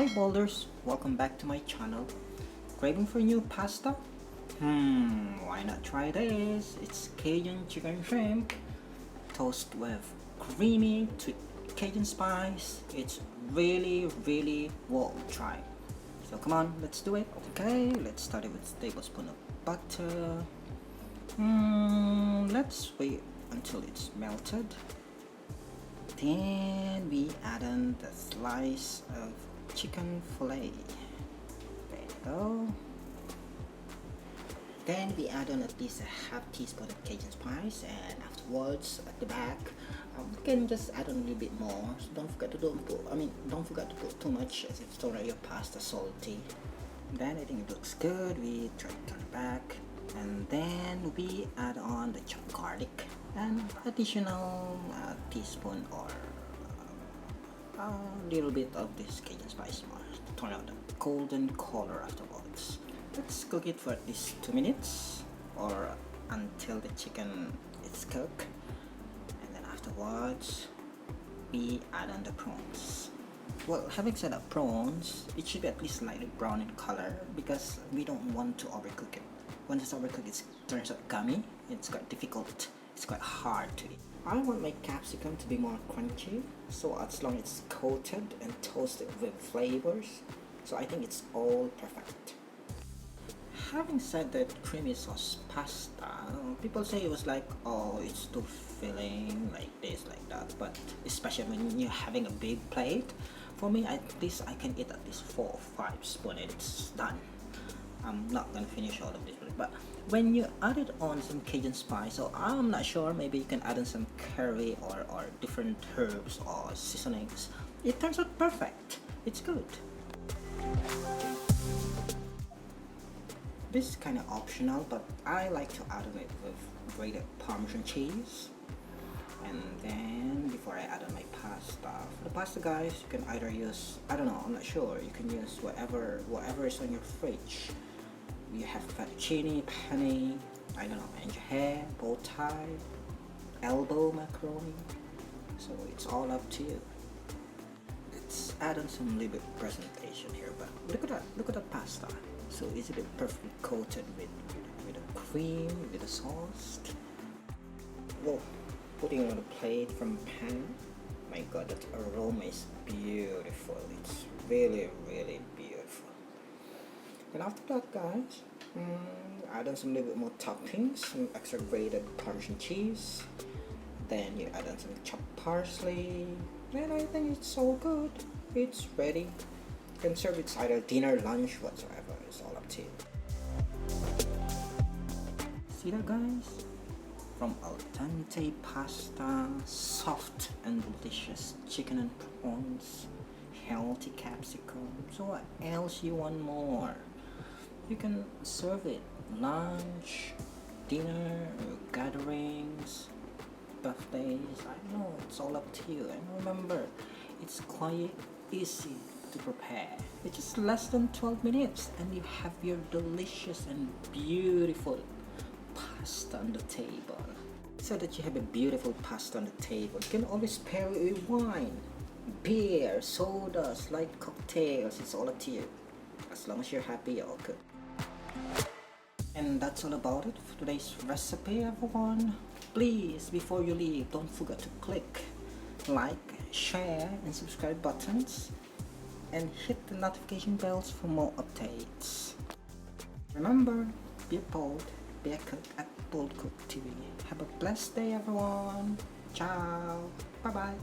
Hi boulders, welcome back to my channel. Craving for new pasta? Why not try this? It's Cajun chicken shrimp toast with creamy Cajun spice. It's really worth trying. So come on, let's do it. Okay, let's start it with a tablespoon of butter. Let's wait until it's melted. Then we add in the slice of chicken fillet. There you go. Then we add on at least a half teaspoon of Cajun spice, and afterwards at the back, you can just add on a little bit more. So don't forget to put too much, as it's already your pasta salty. Then I think it looks good. We try to turn it back, and then we add on the chopped garlic and additional teaspoon or a little bit of this Cajun spice more to turn out the golden color afterwards. Let's cook it for at least 2 minutes or until the chicken is cooked, and then afterwards we add on the prawns. Well, having said that, prawns, it should be at least slightly brown in color because we don't want to overcook it. Once it's overcooked, it turns out gummy. It's quite difficult. It's quite hard to eat. I want my capsicum to be more crunchy, so as long as it's coated and toasted with flavors, so I think it's all perfect. Having said that, creamy sauce pasta, people say it was like, oh, it's too filling, like this, like that, but especially when you're having a big plate, for me at least I can eat at least 4 or 5 spoons and it's done. I'm not gonna finish all of this, but when you added on some Cajun spice, so I'm not sure, maybe you can add in some curry or different herbs or seasonings, it turns out perfect. It's good. This is kind of optional, but I like to add on it with grated Parmesan cheese. And then before I add on my pasta, for the pasta guys, you can either use, I don't know, I'm not sure, you can use whatever is on your fridge. You have fettuccine, penne, I don't know, angel bow tie, elbow macaroni, so it's all up to you. Let's add on some little bit presentation here, but look at that pasta. So it's a bit perfectly coated with a cream, with a sauce. Whoa, putting it on a plate from a pan. My god, that aroma is beautiful. It's really beautiful. And after that, guys, add on some little bit more toppings, some extra grated Parmesan cheese. Then you add on some chopped parsley. And I think it's all good. It's ready. You can serve it either dinner, lunch, whatsoever. It's all up to you. See that, guys? From al dente pasta, soft and delicious chicken and prawns, healthy capsicum. So what else you want more? You can serve it lunch, dinner, gatherings, birthdays. I don't know, it's all up to you. And remember, it's quite easy to prepare. It's just less than 12 minutes and you have your delicious and beautiful pasta on the table. So that you have a beautiful pasta on the table, you can always pair it with wine, beer, sodas, light cocktails. It's all up to you. As long as you're happy, you're all good. And that's all about it for today's recipe, everyone. Please, before you leave, don't forget to click like, share and subscribe buttons and hit the notification bells for more updates. Remember, be bold, be a cook at Bold Cook TV. Have a blessed day, everyone. Ciao. Bye bye.